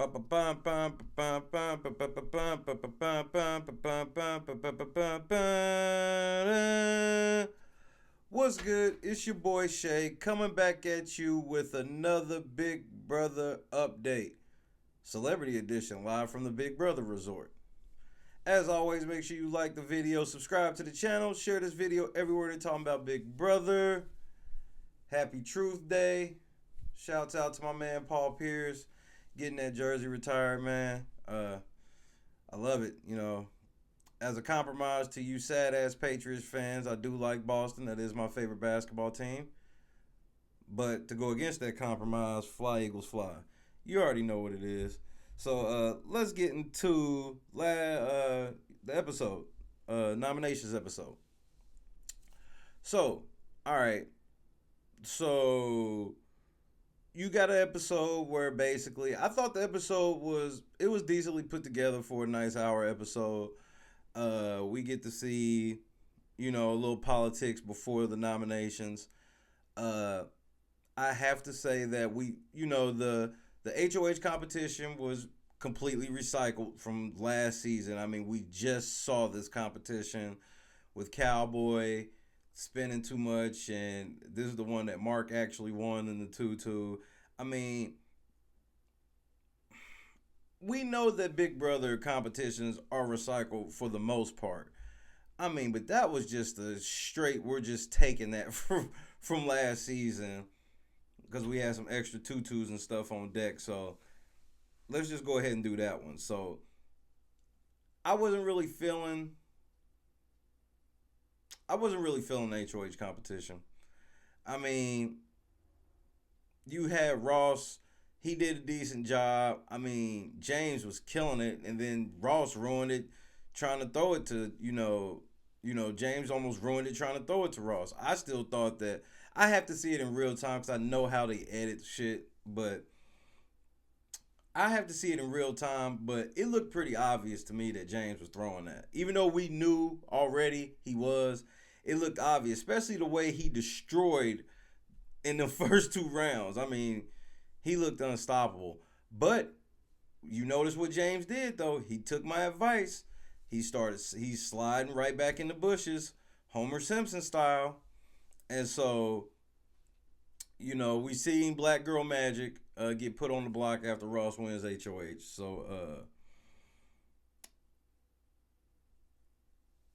What's good? It's your boy Shay coming back at you with another Big Brother update. Celebrity edition live from the Big Brother Resort. As always, make sure you like the video, subscribe to the channel, share this video everywhere they're talking about Big Brother. Happy Truth Day. Shouts out to my man Paul Pierce getting that jersey retired, man. I love it. As a compromise to you sad ass Patriots fans, I do like Boston. That is my favorite basketball team. But to go against that compromise, fly Eagles fly. You already know what it is. So let's get into the episode, nominations episode. So, all right. So you got an episode where basically I thought the episode was decently put together for a nice hour episode. We get to see, a little politics before the nominations. I have to say that the HOH competition was completely recycled from last season. I mean, we just saw this competition with Cowboy spending too much, and this is the one that Mark actually won in the 2-2. I mean, we know that Big Brother competitions are recycled for the most part. I mean, but that was just a straight, we're just taking that from last season because we had some extra tutus and stuff on deck. So let's just go ahead and do that one. So I wasn't really feeling the HOH competition. I mean, you had Ross. He did a decent job. I mean, James was killing it, and then Ross ruined it, trying to throw it to James almost ruined it trying to throw it to Ross. I still thought that I have to see it in real time because I know how they edit shit, but I have to see it in real time. But it looked pretty obvious to me that James was throwing that, even though we knew already he was. It looked obvious, especially the way he destroyed in the first two rounds. I mean, he looked unstoppable. But you notice what James did, though. He took my advice. He's sliding right back in the bushes, Homer Simpson style. And so, we seen Black Girl Magic get put on the block after Ross wins HOH. So,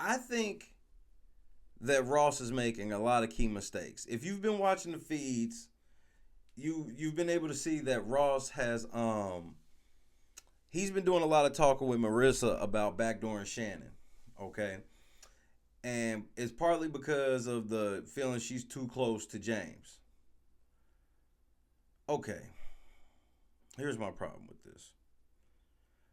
I think that Ross is making a lot of key mistakes. If you've been watching the feeds, you've been able to see that Ross has he's been doing a lot of talking with Marissa about backdooring Shannon, okay? And it's partly because of the feeling she's too close to James. Okay, here's my problem with this.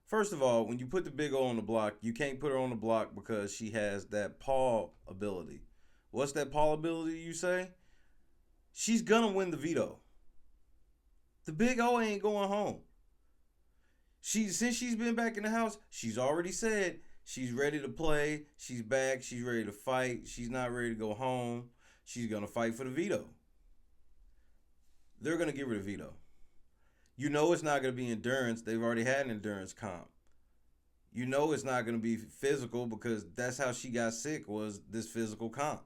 First of all, when you put the big O on the block, you can't put her on the block because she has that Paul ability. What's that Paul ability you say? She's gonna win the veto. The big O ain't going home. Since she's been back in the house, she's already said she's ready to play. She's back. She's ready to fight. She's not ready to go home. She's gonna fight for the veto. They're gonna give her the veto. You know it's not gonna be endurance. They've already had an endurance comp. You know it's not gonna be physical because that's how she got sick, was this physical comp.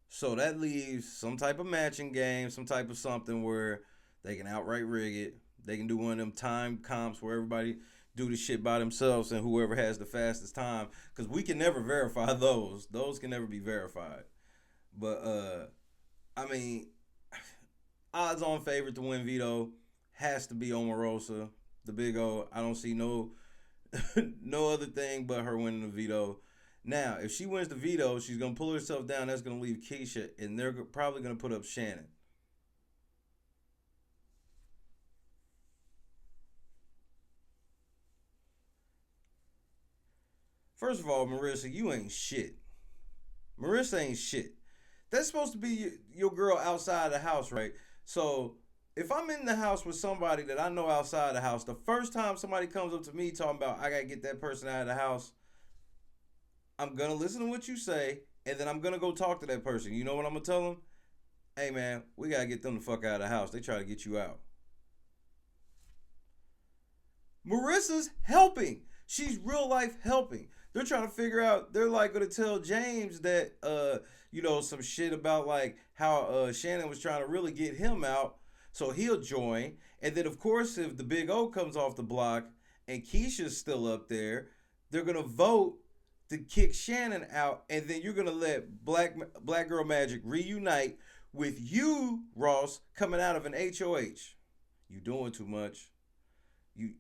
So that leaves some type of matching game, some type of something where they can outright rig it. They can do one of them time comps where everybody do the shit by themselves and whoever has the fastest time. Because we can never verify those. Those can never be verified. But, I mean, odds on favorite to win veto has to be Omarosa, the big O. I don't see no no other thing but her winning the veto. Now, if she wins the veto, she's going to pull herself down. That's going to leave Keisha, and they're probably going to put up Shannon. First of all, Marissa, you ain't shit. Marissa ain't shit. That's supposed to be your girl outside the house, right? So, if I'm in the house with somebody that I know outside the house, the first time somebody comes up to me talking about I got to get that person out of the house, I'm going to listen to what you say, and then I'm going to go talk to that person. You know what I'm going to tell them? Hey man, we gotta get them the fuck out of the house. They try to get you out. Marissa's helping. She's real life helping. They're trying to figure out. They're like gonna tell James that some shit about like how Shannon was trying to really get him out, so he'll join. And then of course, if the Big O comes off the block and Keisha's still up there, they're gonna vote to kick Shannon out, and then you're gonna let Black Girl Magic reunite with you, Ross, coming out of an HOH. You doing too much. You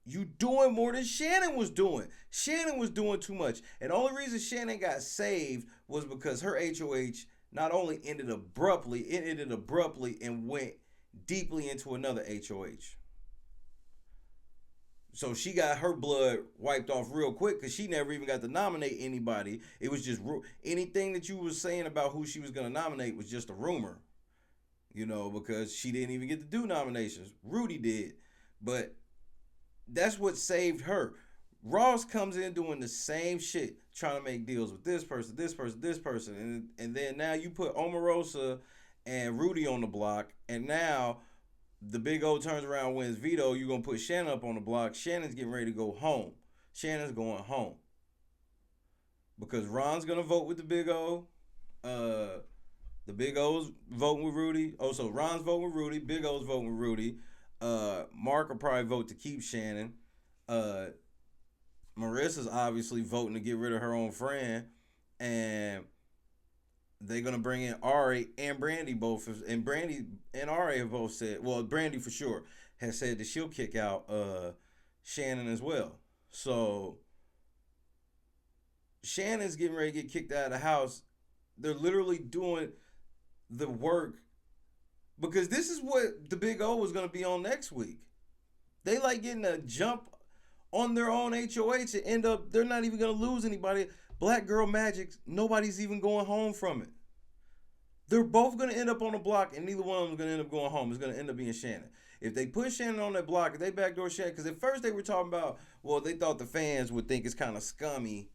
you doing more than Shannon was doing. Shannon was doing too much. And the only reason Shannon got saved was because her HOH not only ended abruptly, it ended abruptly and went deeply into another HOH. So she got her blood wiped off real quick because she never even got to nominate anybody. It was just anything that you was saying about who she was going to nominate was just a rumor, because she didn't even get to do nominations. Rudy did. But that's what saved her. Ross comes in doing the same shit, trying to make deals with this person, this person, this person, and then now you put Omarosa and Rudy on the block, and now the Big O turns around and wins veto. You're gonna put Shannon up on the block. Shannon's getting ready to go home. Shannon's going home because Ron's gonna vote with the Big O. The Big O's voting with Rudy. Oh, so Ron's voting with Rudy. Big O's voting with Rudy. Mark will probably vote to keep Shannon. Uh, Marissa's obviously voting to get rid of her own friend, and they're gonna bring in Ari and Brandy both. And Brandy and Ari have both said, well, Brandy for sure has said that she'll kick out Shannon as well. So Shannon's getting ready to get kicked out of the house. They're literally doing the work because this is what the Big O was gonna be on next week. They like getting a jump on their own HOH and end up they're not even gonna lose anybody. Black Girl Magic, nobody's even going home from it. They're both gonna end up on the block, and neither one of them is gonna end up going home. It's gonna end up being Shannon. If they put Shannon on that block, if they backdoor Shannon, because at first they were talking about, well, they thought the fans would think it's kind of scummy.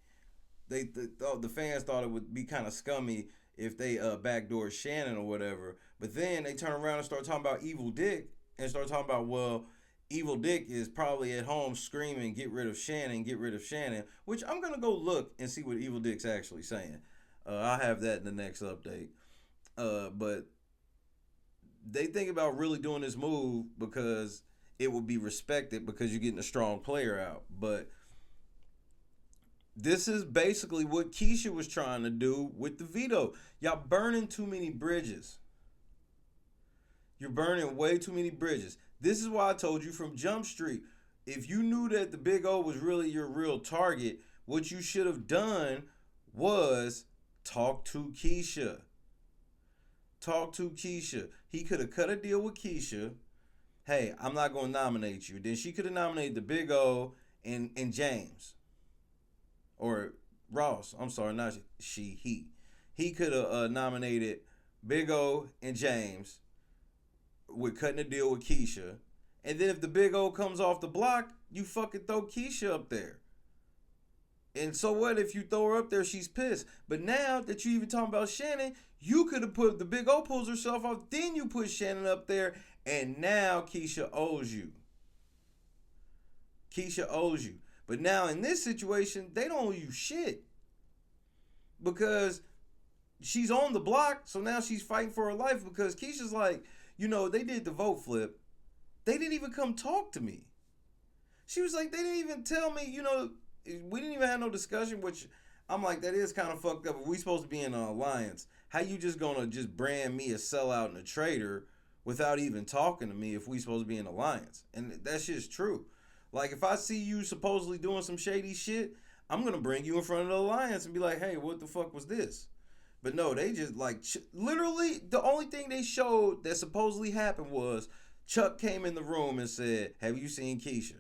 They thought the fans thought it would be kind of scummy if they backdoor Shannon or whatever. But then they turn around and start talking about Evil Dick and start talking about, well, Evil Dick is probably at home screaming, get rid of Shannon, get rid of Shannon, which I'm going to go look and see what Evil Dick's actually saying. I'll have that in the next update. But they think about really doing this move because it will be respected because you're getting a strong player out. But this is basically what Keisha was trying to do with the veto. Y'all burning too many bridges. You're burning way too many bridges. This is why I told you from Jump Street. If you knew that the Big O was really your real target, what you should have done was talk to Keisha. Talk to Keisha. He could have cut a deal with Keisha. Hey, I'm not going to nominate you. Then she could have nominated the Big O and James. Or Ross. I'm sorry, not she, he. He could have nominated Big O and James with cutting a deal with Keisha. And then if the Big O comes off the block, you fucking throw Keisha up there. And so what if you throw her up there, she's pissed. But now that you even talking about Shannon, you could have put the Big O pulls herself off, then you put Shannon up there, and now Keisha owes you. Keisha owes you. But now in this situation, they don't owe you shit. Because she's on the block, so now she's fighting for her life because Keisha's like, they did the vote flip. They didn't even come talk to me. She was like, they didn't even tell me, we didn't even have no discussion, which I'm like, that is kind of fucked up. If we supposed to be in an alliance, how you just gonna just brand me a sellout and a traitor without even talking to me if we supposed to be in an alliance? And that shit's true. Like, if I see you supposedly doing some shady shit, I'm gonna bring you in front of the alliance and be like, hey, what the fuck was this? But no, they just like, literally, the only thing they showed that supposedly happened was Chuck came in the room and said, have you seen Keisha?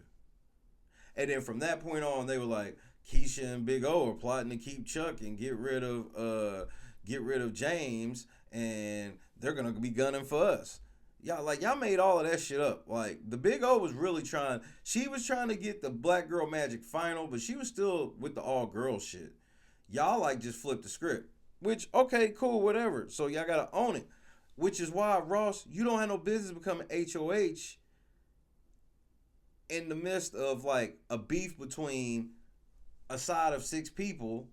And then from that point on, they were like, Keisha and Big O are plotting to keep Chuck and get rid of James, and they're gonna be gunning for us. Y'all made all of that shit up. Like, the Big O was really she was trying to get the Black Girl Magic final, but she was still with the all girls shit. Y'all just flipped the script. Which, okay, cool, whatever. So y'all gotta own it. which is why, Ross, you don't have no business becoming HOH in the midst of like a beef between a side of 6 people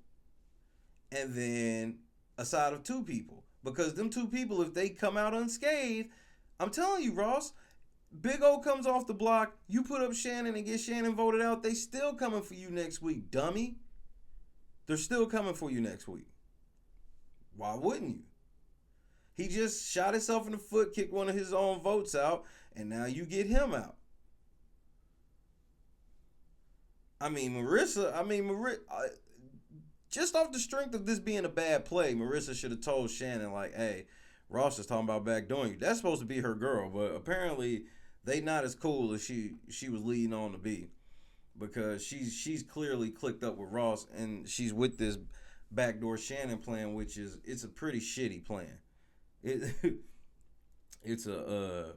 and then a side of 2 people. Because them 2 people, if they come out unscathed, I'm telling you, Ross, Big O comes off the block, you put up Shannon and get Shannon voted out, they still coming for you next week, dummy. They're still coming for you next week. Why wouldn't you? He just shot himself in the foot, kicked one of his own votes out, and now you get him out. Marissa, just off the strength of this being a bad play, Marissa should have told Shannon, like, hey, Ross is talking about backdooring you. That's supposed to be her girl, but apparently they not as cool as she was leading on to be, because she's clearly clicked up with Ross, and she's with this backdoor Shannon plan, which it's a pretty shitty plan. It's a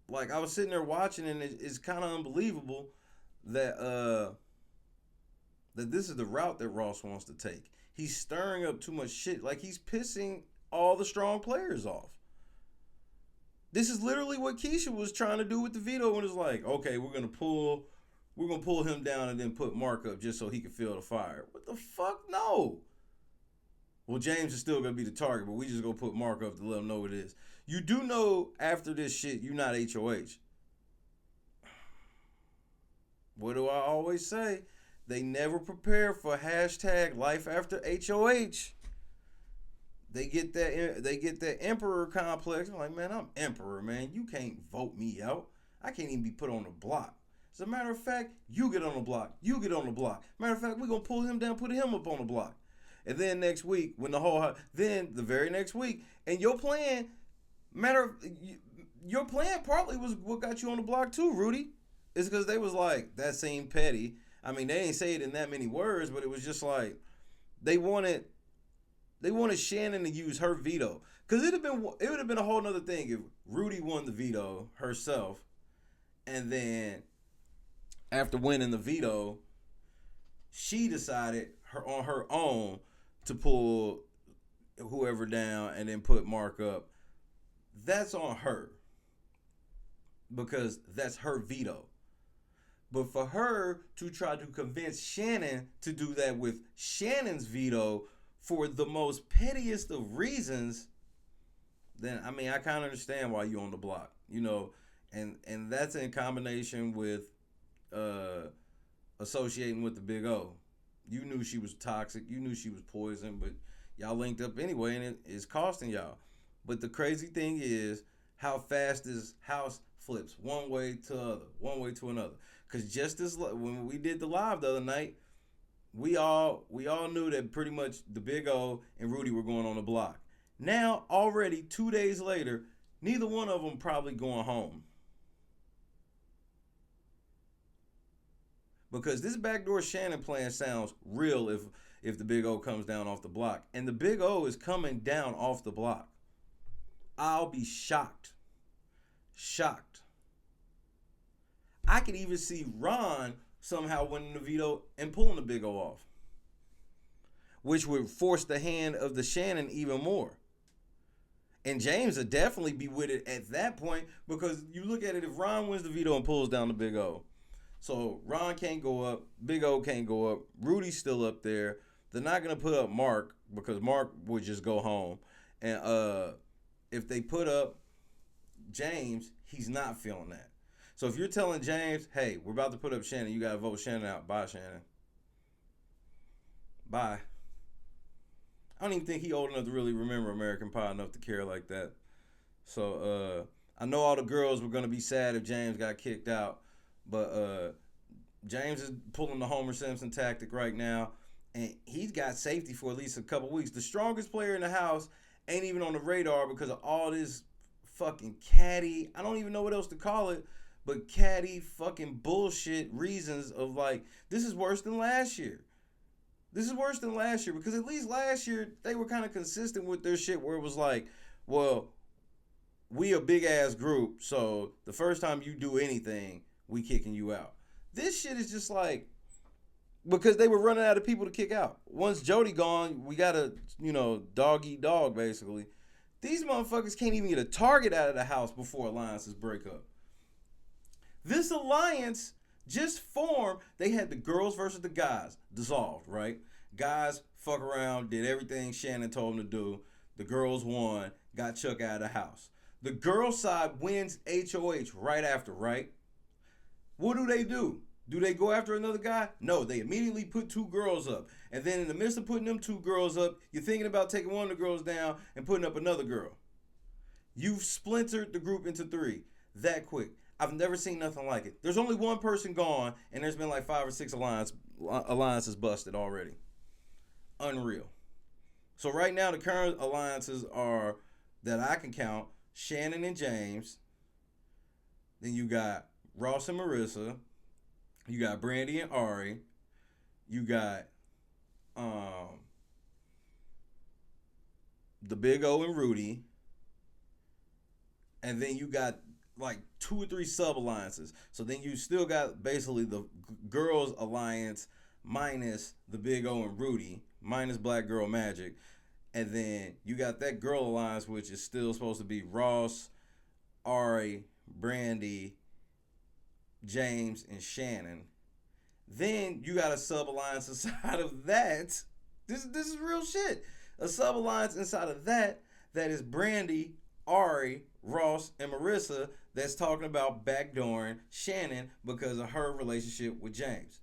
like, I was sitting there watching, and it's kind of unbelievable that that this is the route that Ross wants to take. He's stirring up too much shit. Like, he's pissing all the strong players off. This is literally what Keisha was trying to do with the veto, when it's like, okay, we're gonna pull him down and then put Mark up just so he can feel the fire. What the fuck? No. Well, James is still gonna be the target, but we just gonna put Mark up to let him know what it is. You do know after this shit, you're not HOH. What do I always say? They never prepare for hashtag life after HOH. They get that emperor complex. I'm like, man, I'm emperor, man. You can't vote me out. I can't even be put on the block. As a matter of fact, you get on the block. You get on the block. Matter of fact, we're going to pull him down, put him up on the block. And then next week, then the very next week, and your plan partly was what got you on the block too, Rudy. It's because they was like, that seemed petty. I mean, they ain't say it in that many words, but it was just like, they wanted Shannon to use her veto. Because it would have been a whole nother thing if Rudy won the veto herself, and then after winning the veto, she decided on her own to pull whoever down and then put Mark up. That's on her, because that's her veto. But for her to try to convince Shannon to do that with Shannon's veto for the most pettiest of reasons, then I kind of understand why you're on the block, and that's in combination with associating with the Big O. You knew she was toxic, you knew she was poison, but y'all linked up anyway, and it is costing y'all. But the crazy thing is how fast this house flips one way to another. Because just as when we did the live the other night, we all knew that pretty much the Big O and Rudy were going on the block. Now, already 2 days later, neither one of them probably going home. Because this backdoor Shannon plan sounds real if the Big O comes down off the block. And the Big O is coming down off the block. I'll be shocked. Shocked. I could even see Ron somehow winning the veto and pulling the Big O off, which would force the hand of the Shannon even more. And James would definitely be with it at that point, because you look at it, if Ron wins the veto and pulls down the Big O, so Ron can't go up, Big O can't go up, Rudy's still up there. They're not going to put up Mark, because Mark would just go home. And if they put up James, he's not feeling that. So if you're telling James, hey, we're about to put up Shannon, you got to vote Shannon out. Bye, Shannon. Bye. I don't even think he old enough to really remember American Pie enough to care like that. So I know all the girls were going to be sad if James got kicked out. But James is pulling the Homer Simpson tactic right now. And he's got safety for at least a couple weeks. The strongest player in the house ain't even on the radar because of all this fucking catty, I don't even know what else to call it, but catty fucking bullshit reasons of like, this is worse than last year. This is worse than last year, because at least last year they were kind of consistent with their shit, where it was like, well, we a big ass group, so the first time you do anything, we kicking you out. This shit is just like, because they were running out of people to kick out. Once Jody gone, we got to, dog eat dog basically. These motherfuckers can't even get a target out of the house before alliances break up. This alliance just formed. They had the girls versus the guys dissolved, right? Guys fuck around, did everything Shannon told them to do. The girls won, got Chuck out of the house. The girl side wins HOH right after, right? What do? Do they go after another guy? No, they immediately put two girls up. And then in the midst of putting them two girls up, you're thinking about taking one of the girls down and putting up another girl. You've splintered the group into three that quick. I've never seen nothing like it. There's only one person gone, and there's been like 5 or 6 alliances busted already. Unreal. So right now, the current alliances are, that I can count, Shannon and James. Then you got Ross and Marissa. You got Brandy and Ari. You got the Big O and Rudy. And then you got like 2 or 3 sub alliances. So then you still got basically the girls alliance minus the Big O and Rudy, minus Black Girl Magic. And then you got that girl alliance, which is still supposed to be Ross, Ari, Brandy, James, and Shannon. Then you got a sub alliance inside of that. This is real shit. A sub alliance inside of that is Brandy, Ari, Ross, and Marissa, that's talking about backdooring Shannon because of her relationship with James.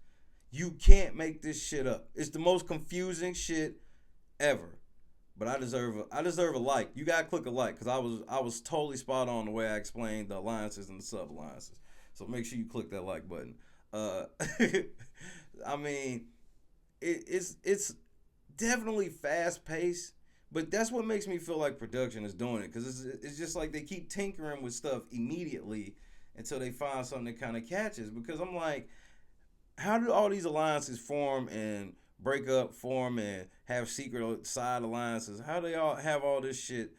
You can't make this shit up. It's the most confusing shit ever. But I deserve a like. You gotta click a like because I was totally spot on the way I explained the alliances and the sub alliances. So make sure you click that like button. I mean, it's definitely fast paced, but that's what makes me feel like production is doing it, because it's just like they keep tinkering with stuff immediately until they find something that kind of catches. Because I'm like, how do all these alliances form and break up, form and have secret side alliances? How do they all have all this shit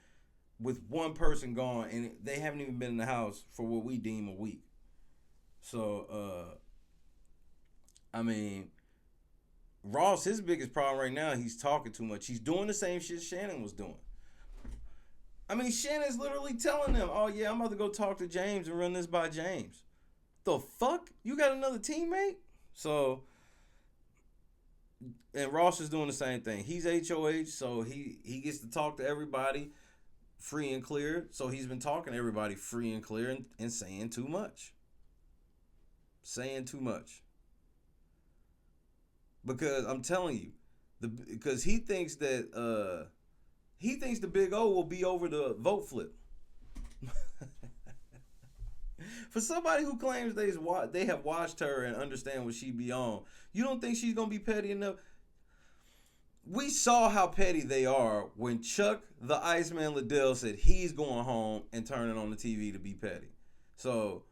with one person gone and they haven't even been in the house for what we deem a week? So, I mean, Ross, his biggest problem right now, he's talking too much. He's doing the same shit Shannon was doing. I mean, Shannon's literally telling them, oh yeah, I'm about to go talk to James and run this by James. The fuck? You got another teammate? So, and Ross is doing the same thing. He's HOH, so he gets to talk to everybody free and clear. So he's been talking to everybody free and clear and saying too much. Saying too much. Because I'm telling you, because he thinks that the Big O will be over the vote flip. For somebody who claims they have watched her and understand what she be on, you don't think she's gonna be petty enough? We saw how petty they are when Chuck the Iceman Liddell said he's going home and turning on the TV to be petty. So,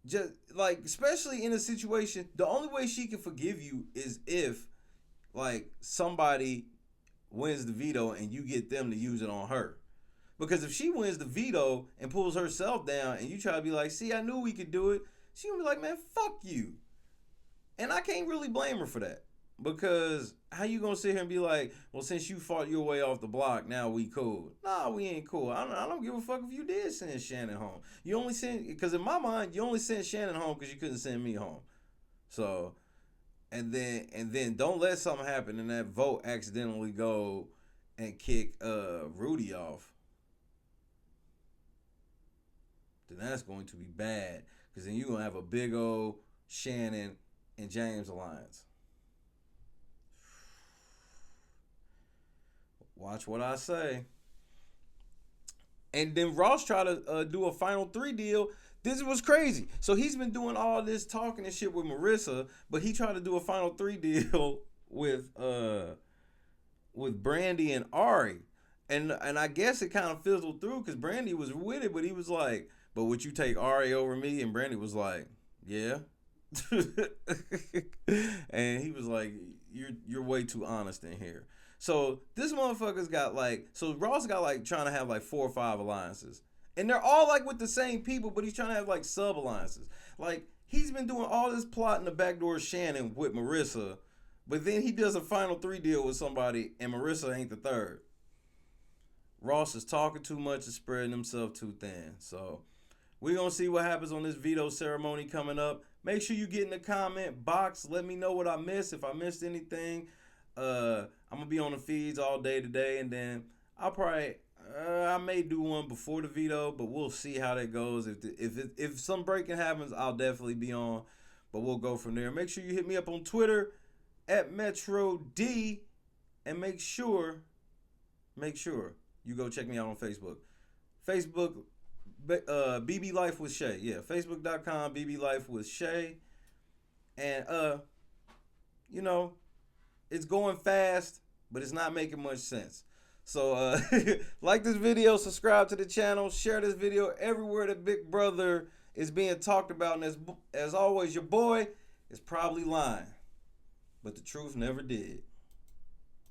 just like, especially in a situation, the only way she can forgive you is if, like, somebody wins the veto and you get them to use it on her. Because if she wins the veto and pulls herself down and you try to be like, see, I knew we could do it, she gonna be like, man, fuck you. And I can't really blame her for that. Because how you gonna sit here and be like, well, since you fought your way off the block, now we cool? Nah, we ain't cool. I don't give a fuck if you did send Shannon home. You only sent, because in my mind, you only sent Shannon home because you couldn't send me home. So, and then don't let something happen and that vote accidentally go and kick Rudy off. Then that's going to be bad, because then you're going to have a Big O, Shannon, and James alliance. Watch what I say. And then Ross tried to do a final 3 deal. This was crazy. So he's been doing all this talking and shit with Marissa, but he tried to do a final 3 deal with Brandy and Ari. And I guess it kind of fizzled through because Brandy was with it, but he was like, but would you take Ari over me? And Brandy was like, yeah. And he was like, you're way too honest in here. So this motherfucker's got like, so Ross got like trying to have like 4 or 5 alliances. And they're all like with the same people, but he's trying to have like sub alliances. Like, he's been doing all this plot in the backdoor Shannon with Marissa, but then he does a final 3 deal with somebody and Marissa ain't the third. Ross is talking too much and spreading himself too thin. So we're going to see what happens on this veto ceremony coming up. Make sure you get in the comment box. Let me know what I missed. If I missed anything, I'm going to be on the feeds all day today. And then I'll probably, I may do one before the veto, but we'll see how that goes. If some breaking happens, I'll definitely be on. But we'll go from there. Make sure you hit me up on Twitter at Metro D. And make sure you go check me out on Facebook. Facebook, BB Life with Shay. Yeah, Facebook.com, BB Life with Shay. And, it's going fast, but it's not making much sense. So, like this video, subscribe to the channel, share this video everywhere that Big Brother is being talked about. And as always, your boy is probably lying, but the truth never did.